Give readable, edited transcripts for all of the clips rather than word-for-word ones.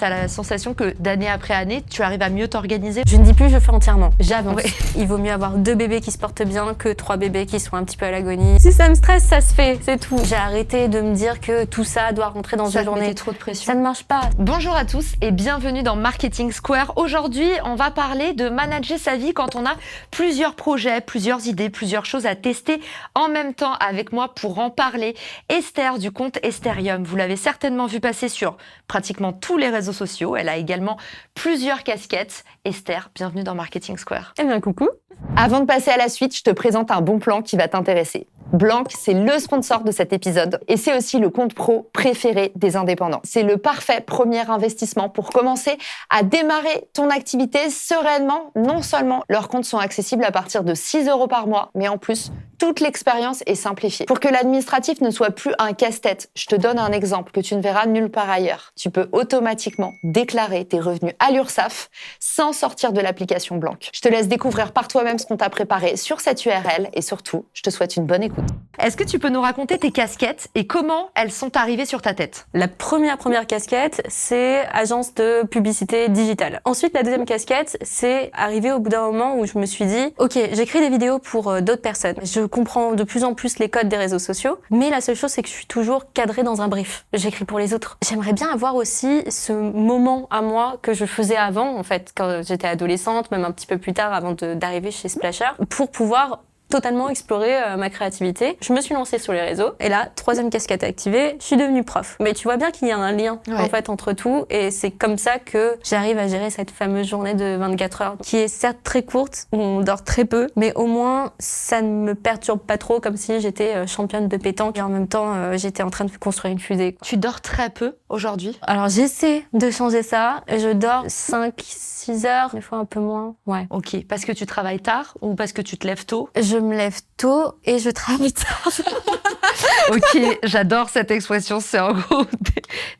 T'as la sensation que d'année après année, tu arrives à mieux t'organiser? Je ne dis plus je fais entièrement, j'avance. Ouais. Il vaut mieux avoir 2 bébés qui se portent bien que 3 bébés qui sont un petit peu à l'agonie. Si ça me stresse, ça se fait, c'est tout. J'ai arrêté de me dire que tout ça doit rentrer dans une journée. Trop de pression. Ça ne marche pas. Bonjour à tous et bienvenue dans Marketing Square. Aujourd'hui, on va parler de manager sa vie quand on a plusieurs projets, plusieurs idées, plusieurs choses à tester en même temps. Avec moi pour en parler, Esther du compte Estherium. Vous l'avez certainement vu passer sur pratiquement tous les réseaux sociaux. Elle a également plusieurs casquettes. Esther, bienvenue dans Marketing Square. Eh bien, coucou. Avant de passer à la suite, je te présente un bon plan qui va t'intéresser. Blank, c'est le sponsor de cet épisode et c'est aussi le compte pro préféré des indépendants. C'est le parfait premier investissement pour commencer à démarrer ton activité sereinement. Non seulement leurs comptes sont accessibles à partir de 6 € par mois, mais en plus, toute l'expérience est simplifiée. Pour que l'administratif ne soit plus un casse-tête, je te donne un exemple que tu ne verras nulle part ailleurs. Tu peux automatiquement déclarer tes revenus à l'URSSAF sans sortir de l'application Blank. Je te laisse découvrir par toi-même ce qu'on t'a préparé sur cette URL et surtout, je te souhaite une bonne écoute. Est-ce que tu peux nous raconter tes casquettes et comment elles sont arrivées sur ta tête? La première casquette, c'est agence de publicité digitale. Ensuite, la deuxième casquette, c'est arrivé au bout d'un moment où je me suis dit, ok, j'écris des vidéos pour d'autres personnes. Je comprends de plus en plus les codes des réseaux sociaux, mais la seule chose, c'est que je suis toujours cadrée dans un brief. J'écris pour les autres. J'aimerais bien avoir aussi ce moment à moi que je faisais avant, en fait, quand j'étais adolescente, même un petit peu plus tard, avant d'arriver chez Splasher, pour pouvoir totalement explorer ma créativité. Je me suis lancée sur les réseaux et là, troisième casquette activée, je suis devenue prof. Mais tu vois bien qu'il y a un lien en fait entre tout et c'est comme ça que j'arrive à gérer cette fameuse journée de 24 heures qui est certes très courte, où on dort très peu, mais au moins ça ne me perturbe pas trop comme si j'étais championne de pétanque et en même temps j'étais en train de construire une fusée. Tu dors très peu aujourd'hui? Alors j'essaie de changer ça. Je dors 5-6 heures, des fois un peu moins. Ouais. Ok, parce que tu travailles tard ou parce que tu te lèves tôt? Je me lève tôt et je travaille tard. Ok, j'adore cette expression, c'est en gros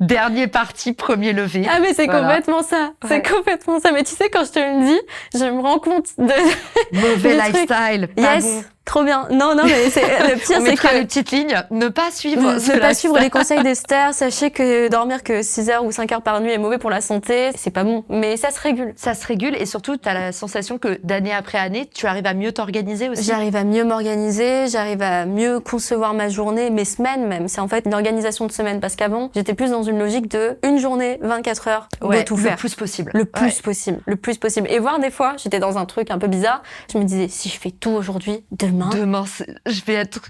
dernier parti, premier levé. Ah mais c'est complètement ça, c'est complètement ça. Mais tu sais, quand je te le dis, je me rends compte de... Mauvais lifestyle, pas bon. Trop bien. Non, mais le pire, on c'est mettra que... les petites lignes, ne pas suivre les conseils d'Esther. Sachez que dormir que 6 heures ou 5 heures par nuit est mauvais pour la santé. C'est pas bon, mais ça se régule. Ça se régule et surtout, tu as la sensation que d'année après année, tu arrives à mieux t'organiser aussi. J'arrive à mieux m'organiser, j'arrive à mieux concevoir ma journée, mes semaines même. C'est en fait une organisation de semaine parce qu'avant, j'étais plus dans une logique de une journée, 24 heures, de tout faire. Le plus possible. Le plus possible. Et voir des fois, j'étais dans un truc un peu bizarre. Je me disais, si je fais tout aujourd'hui, demain, je vais être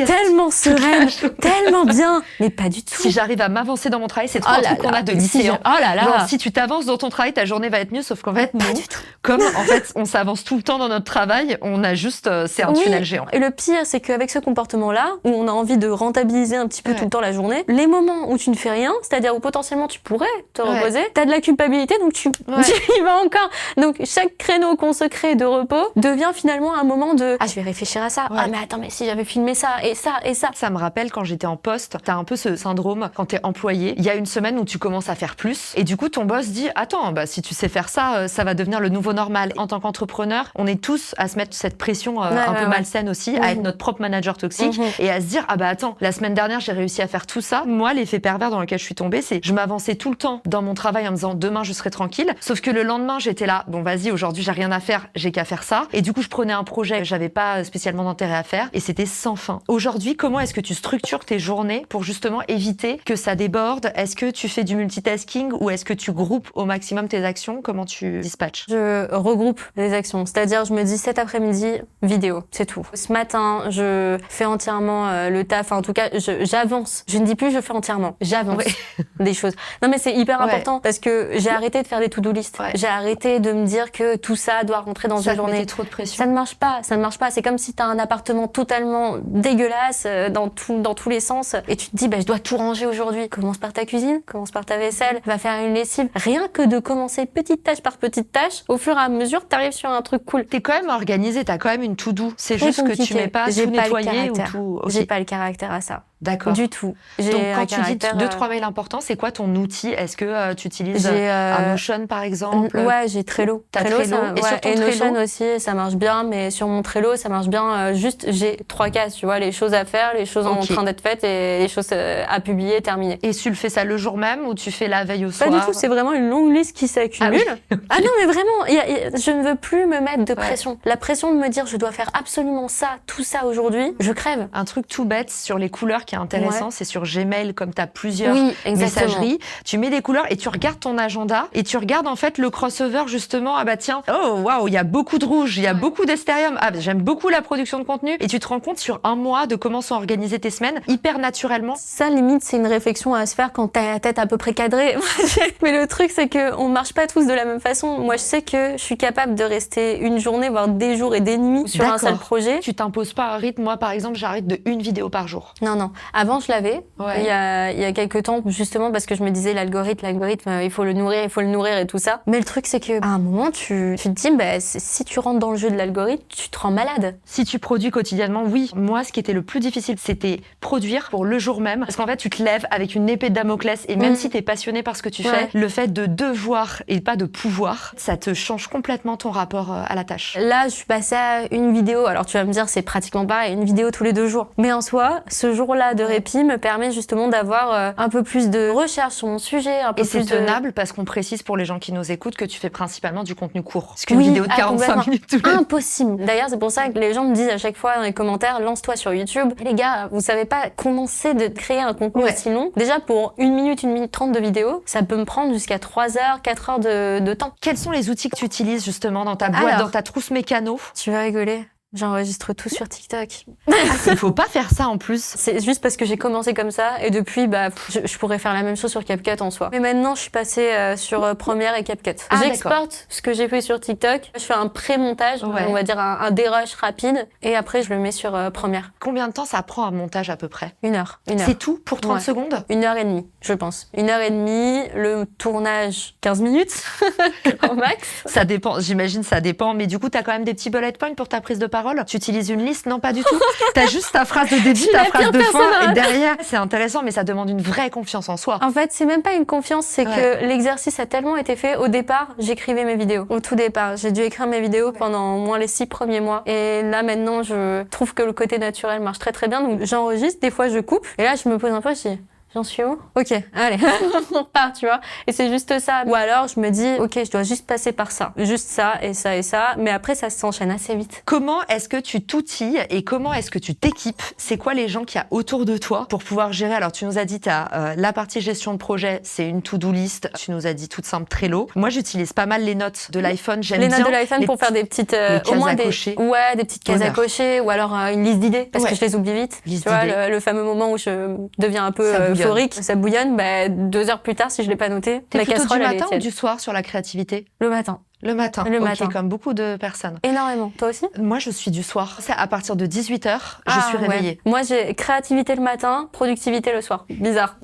tellement sereine, tellement bien, mais pas du tout. Si j'arrive à m'avancer dans mon travail, c'est trop un truc qu'on a de lycéen. Genre, si tu t'avances dans ton travail, ta journée va être mieux, sauf qu'en fait, pas du tout. Comme en fait, on s'avance tout le temps dans notre travail, on a juste, c'est un tunnel géant. Et le pire, c'est qu'avec ce comportement-là, où on a envie de rentabiliser un petit peu tout le temps la journée, les moments où tu ne fais rien, c'est-à-dire où potentiellement tu pourrais te reposer, t'as de la culpabilité, donc tu y vas encore. Donc chaque créneau qu'on se crée de repos devient finalement un moment de je vais réfléchir à ça. Ah mais attends, mais si j'avais filmé ça et ça et ça. Ça me rappelle quand j'étais en poste, t'as un peu ce syndrome quand t'es employé. Il y a une semaine où tu commences à faire plus et du coup ton boss dit attends, si tu sais faire ça, ça va devenir le nouveau normal. En tant qu'entrepreneur, on est tous à se mettre cette pression un peu malsaine aussi, à être notre propre manager toxique et à se dire attends, la semaine dernière j'ai réussi à faire tout ça. Moi, l'effet pervers dans lequel je suis tombée, c'est je m'avançais tout le temps dans mon travail en me disant demain je serai tranquille. Sauf que le lendemain j'étais là, bon vas-y, aujourd'hui j'ai rien à faire, j'ai qu'à faire ça. Et du coup je prenais un projet que j'avais pas spécialement d'intérêt à faire et c'était sans fin. Aujourd'hui, comment est-ce que tu structures tes journées pour justement éviter que ça déborde? Est-ce que tu fais du multitasking ou est-ce que tu groupes au maximum tes actions? Comment tu dispatches? Je regroupe les actions, c'est-à-dire je me dis cet après-midi, vidéo, c'est tout. Ce matin, je fais entièrement le taf, en tout cas, j'avance. Je ne dis plus je fais entièrement, j'avance des choses. Non mais c'est hyper important parce que j'ai arrêté de faire des to-do list. J'ai arrêté de me dire que tout ça doit rentrer dans une journée. Trop de pression. Ça ne marche pas. C'est comme si t'as un appartement totalement dégueulasse dans tous les sens et tu te dis je dois tout ranger aujourd'hui. Commence par ta cuisine, commence par ta vaisselle, va faire une lessive. Rien que de commencer petite tâche par petite tâche, au fur et à mesure t'arrives sur un truc cool. T'es quand même organisé, t'as quand même une to-do. C'est juste que tu mets pas tout nettoyer ou tout. J'ai pas le caractère à ça. D'accord. Du tout. Donc, quand tu dis 2-3 mails importants, c'est quoi ton outil? Est-ce que tu utilises un Notion, par exemple? Ouais, j'ai Trello. T'as Trello, et sur ton Notion Trello aussi, ça marche bien, mais sur mon Trello, ça marche bien. Juste, j'ai 3 cases, tu vois, les choses à faire, les choses en train d'être faites et les choses à publier, terminées. Et tu le fais ça le jour même ou tu fais la veille au soir? Pas du tout, c'est vraiment une longue liste qui s'accumule. Ah non, mais vraiment, je ne veux plus me mettre de pression. La pression de me dire je dois faire absolument ça, tout ça aujourd'hui, je crève. Un truc tout bête sur les couleurs qui est intéressant, c'est sur Gmail, comme tu as plusieurs messageries, tu mets des couleurs et tu regardes ton agenda et tu regardes en fait le crossover justement. Ah bah tiens, oh waouh, il y a beaucoup de rouge, il y a beaucoup d'estérium. Ah, j'aime beaucoup la production de contenu. Et tu te rends compte sur un mois de comment sont organisées tes semaines hyper naturellement. Ça, limite, c'est une réflexion à se faire quand t'as la tête à peu près cadrée. Mais le truc, c'est qu'on marche pas tous de la même façon. Moi, je sais que je suis capable de rester une journée, voire des jours et des nuits sur un seul projet. Tu t'imposes pas un rythme. Moi, par exemple, j'arrête de 1 vidéo par jour. Non. Avant, je l'avais. Il y a quelques temps, justement, parce que je me disais, l'algorithme, il faut le nourrir et tout ça. Mais le truc, c'est que à un moment, tu te dis, bah, si tu rentres dans le jeu de l'algorithme, tu te rends malade. Si tu produis quotidiennement, oui. Moi, ce qui était le plus difficile, c'était produire pour le jour même. Parce qu'en fait, tu te lèves avec une épée de Damoclès et même si t'es passionné par ce que tu fais, le fait de devoir et pas de pouvoir, ça te change complètement ton rapport à la tâche. Là, je suis passée à une vidéo. Alors, tu vas me dire, c'est pratiquement pareil, une vidéo tous les 2 jours. Mais en soi, ce jour-là de répit me permet justement d'avoir un peu plus de recherche sur mon sujet, un peu plus c'est tenable parce qu'on précise pour les gens qui nous écoutent que tu fais principalement du contenu court. Parce qu'une vidéo de 45 minutes tous les... Impossible. D'ailleurs, c'est pour ça que les gens me disent à chaque fois dans les commentaires, lance-toi sur YouTube. Et les gars, vous savez pas comment c'est de créer un contenu aussi long. Déjà, pour 1 minute, 1 minute 30 de vidéo, ça peut me prendre jusqu'à 3 heures, 4 heures de temps. Quels sont les outils que tu utilises justement dans ta boîte, dans ta trousse mécano? Tu vas rigoler. J'enregistre tout sur TikTok. Il faut pas faire ça en plus. C'est juste parce que j'ai commencé comme ça et depuis, je pourrais faire la même chose sur CapCut en soi. Mais maintenant, je suis passée sur Premiere et CapCut. J'exporte ce que j'ai fait sur TikTok. Je fais un pré-montage, on va dire un dérush rapide et après, je le mets sur Premiere. Combien de temps ça prend un montage à peu près? 1 heure. C'est tout pour 30 secondes? 1h30, je pense. 1h30, le tournage, 15 minutes, en max. Ça dépend, j'imagine, ça dépend. Mais du coup, t'as quand même des petits bullet points pour ta prise de parole? Tu utilises une liste? Non, pas du tout. T'as juste ta phrase de début, ta phrase de fin et derrière. C'est intéressant, mais ça demande une vraie confiance en soi. En fait, c'est même pas une confiance, c'est que l'exercice a tellement été fait. Au départ, j'écrivais mes vidéos. Au tout départ, j'ai dû écrire mes vidéos pendant au moins les 6 premiers mois. Et là, maintenant, je trouve que le côté naturel marche très très bien. Donc, j'enregistre, des fois, je coupe. Et là, je me pose un peu, je dis... J'en suis où? Ok, allez, on repart, tu vois. Et c'est juste ça. Ou alors, je me dis, ok, je dois juste passer par ça. Juste ça et ça et ça. Mais après, ça s'enchaîne assez vite. Comment est-ce que tu t'outilles et comment est-ce que tu t'équipes? C'est quoi les gens qu'il y a autour de toi pour pouvoir gérer? Alors, tu nous as dit, t'as la partie gestion de projet, c'est une to-do list. Tu nous as dit toute simple Trello. Moi, j'utilise pas mal les notes de l'iPhone. J'aime bien les notes de l'iPhone pour faire des petites, au moins des cocher. Ouais, des petites cases à cocher ou alors une liste d'idées parce que je les oublie vite. Tu vois, le fameux moment où je deviens un peu euphorique, ça bouillonne, 2 heures plus tard, si je l'ai pas noté, la casserole, du matin ou du soir sur la créativité? Le matin. Le matin, comme beaucoup de personnes. Énormément. Toi aussi? Moi, je suis du soir. C'est à partir de 18h, je suis réveillée. Moi, j'ai créativité le matin, productivité le soir. Bizarre.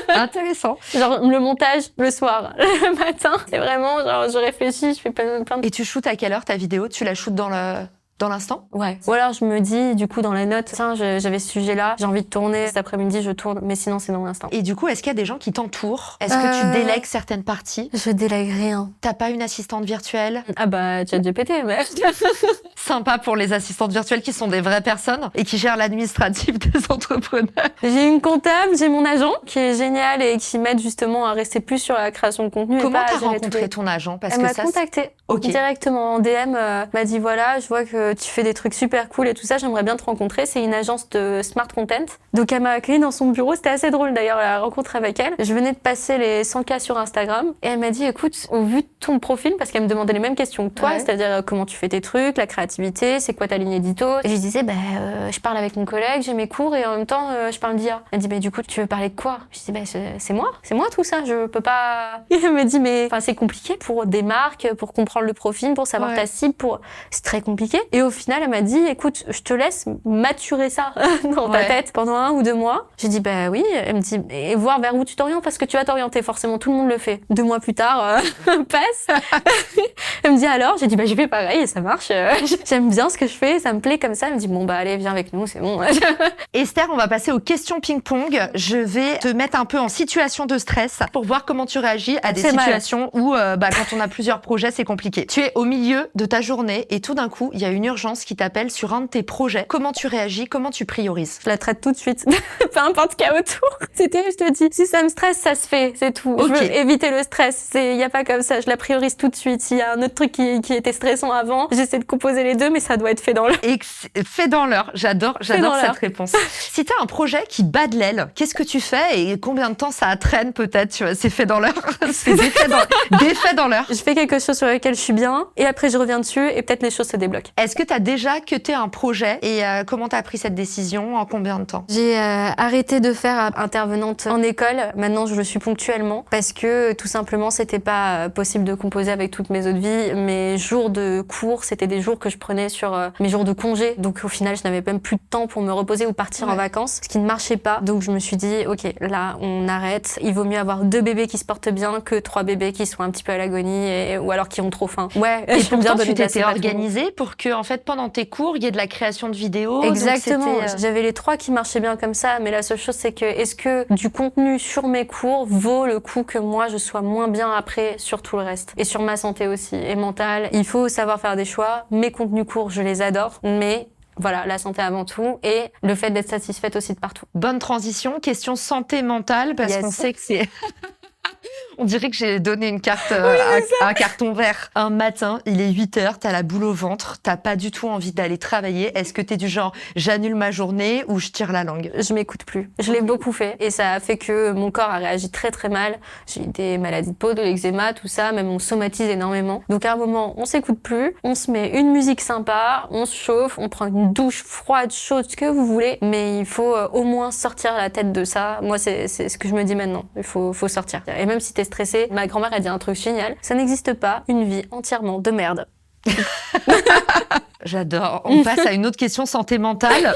Intéressant. Genre, le montage le soir. Le matin, c'est vraiment, genre, je réfléchis, je fais plein de... Et tu shootes à quelle heure ta vidéo? Tu la shootes dans l'instant? Ouais. Ou alors je me dis, du coup, dans les notes, tiens, j'avais ce sujet-là, j'ai envie de tourner, cet après-midi, je tourne, mais sinon, c'est dans l'instant. Et du coup, est-ce qu'il y a des gens qui t'entourent? Est-ce que tu délègues certaines parties? Je délègue rien. T'as pas une assistante virtuelle? Ah bah, ChatGPT, mais... Sympa pour les assistantes virtuelles qui sont des vraies personnes et qui gèrent l'administratif des entrepreneurs. J'ai une comptable, j'ai mon agent qui est génial et qui m'aide justement à rester plus sur la création de contenu. Comment t'as rencontré ton agent? Parce Elle m'a contactée directement en DM, m'a dit voilà, je vois que tu fais des trucs super cool et tout ça, j'aimerais bien te rencontrer. C'est une agence de smart content. Donc elle m'a accueillie dans son bureau, c'était assez drôle d'ailleurs la rencontre avec elle. Je venais de passer les 100K sur Instagram et elle m'a dit écoute, au vu de ton profil, parce qu'elle me demandait les mêmes questions que toi, c'est-à-dire comment tu fais tes trucs, la créativité, c'est quoi ta ligne édito. Et je disais je parle avec mon collègue, j'ai mes cours et en même temps je parle d'IA. Elle dit du coup tu veux parler de quoi? Je dis c'est moi tout ça, je peux pas. Et elle me dit c'est compliqué pour des marques, pour comprendre le profil, pour savoir ta cible, c'est très compliqué. Et au final elle m'a dit écoute, je te laisse maturer ça dans ta tête pendant 1 ou 2 mois. J'ai dit oui. Elle me dit et voir vers où tu t'orientes parce que tu vas t'orienter forcément, tout le monde le fait. 2 mois plus tard passe. Elle me dit alors, j'ai dit je fais pareil et ça marche. Je J'aime bien ce que je fais, ça me plaît comme ça. Elle me dit bon bah allez, viens avec nous, c'est bon. Esther, on va passer aux questions ping-pong. Je vais te mettre un peu en situation de stress pour voir comment tu réagis à des situations où quand on a plusieurs projets, c'est compliqué. Tu es au milieu de ta journée et tout d'un coup, il y a une urgence qui t'appelle sur un de tes projets. Comment tu réagis? Comment tu priorises? Je la traite tout de suite. Peu importe ce qu'il y a autour. C'était, je te dis, si ça me stresse, ça se fait, c'est tout. Okay. Je veux éviter le stress. Il y a pas comme ça. Je la priorise tout de suite. S'il y a un autre truc qui était stressant avant, j'essaie de composer les deux, mais ça doit être fait dans l'heure. Fait dans l'heure. J'adore cette réponse. Si t'as un projet qui bat de l'aile, qu'est-ce que tu fais et combien de temps ça traîne peut-être? Tu vois, c'est fait dans l'heure. C'est défait dans l'heure. Je fais quelque chose sur lequel je suis bien et après je reviens dessus et peut-être les choses se débloquent. Est-ce que t'as déjà cuté un projet et comment t'as pris cette décision? En combien de temps? J'ai arrêté de faire intervenante en école. Maintenant, je le suis ponctuellement parce que tout simplement, c'était pas possible de composer avec toutes mes autres vies. Mes jours de cours, c'était des jours que je prenais sur mes jours de congé. Donc au final, je n'avais même plus de temps pour me reposer ou partir en vacances, ce qui ne marchait pas. Donc je me suis dit, ok, là, on arrête. Il vaut mieux avoir 2 bébés qui se portent bien que 3 bébés qui sont un petit peu à l'agonie ou alors qui ont trop faim. Ouais. Et pourtant, tu t'étais organisée pour que, en fait, pendant tes cours, il y ait de la création de vidéos. Exactement. J'avais les 3 qui marchaient bien comme ça, mais la seule chose, c'est que est-ce que du contenu sur mes cours vaut le coup que moi, je sois moins bien après sur tout le reste? Et sur ma santé aussi, et mentale. Il faut savoir faire des choix. Mes contenus courts, je les adore, mais voilà, la santé avant tout et le fait d'être satisfaite aussi de partout. Bonne transition, question santé mentale, parce qu'on sait que c'est... On dirait que j'ai donné une carte, un carton vert. Un matin, il est 8h, t'as la boule au ventre, t'as pas du tout envie d'aller travailler. Est-ce que t'es du genre, j'annule ma journée ou je tire la langue? Je m'écoute plus. Je l'ai beaucoup fait et ça a fait que mon corps a réagi très très mal. J'ai eu des maladies de peau, de l'eczéma, tout ça, même on somatise énormément. Donc à un moment, on s'écoute plus, on se met une musique sympa, on se chauffe, on prend une douche froide, chaude, ce que vous voulez, mais il faut au moins sortir la tête de ça. Moi, c'est ce que je me dis maintenant. Il faut sortir. Et même si t'es stressée, ma grand-mère a dit un truc génial. Ça n'existe pas une vie entièrement de merde. J'adore. On passe à une autre question santé mentale.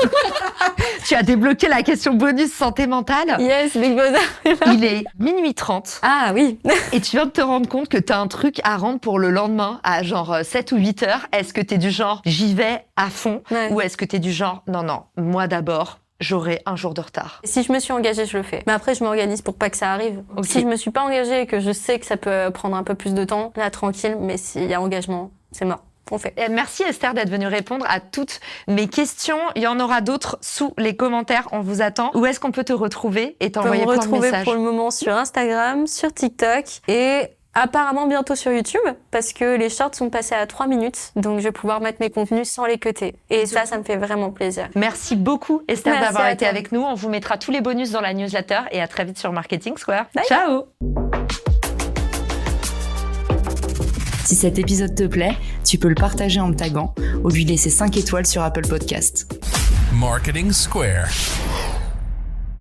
Tu as débloqué la question bonus santé mentale. Yes, Big Boss. Il est 12h30. Ah oui. Et tu viens de te rendre compte que t'as un truc à rendre pour le lendemain à genre 7 ou 8 heures. Est-ce que t'es du genre j'y vais à fond ou est-ce que t'es du genre non, moi d'abord j'aurai un jour de retard? Si je me suis engagée, je le fais. Mais après, je m'organise pour pas que ça arrive. Okay. Si je me suis pas engagée et que je sais que ça peut prendre un peu plus de temps, là, tranquille, mais s'il y a engagement, c'est mort. On fait. Merci Esther d'être venue répondre à toutes mes questions. Il y en aura d'autres sous les commentaires. On vous attend. Où est-ce qu'on peut te retrouver et t'envoyer plein de messages? On peut me retrouver pour le moment sur Instagram, sur TikTok et apparemment bientôt sur YouTube parce que les shorts sont passés à 3 minutes. Donc je vais pouvoir mettre mes contenus sans les cuter. Et ça me fait vraiment plaisir. Merci beaucoup Esther d'avoir été avec nous. On vous mettra tous les bonus dans la newsletter et à très vite sur Marketing Square. Bye. Ciao. Si cet épisode te plaît, tu peux le partager en me taguant ou lui laisser 5 étoiles sur Apple Podcasts. Marketing Square.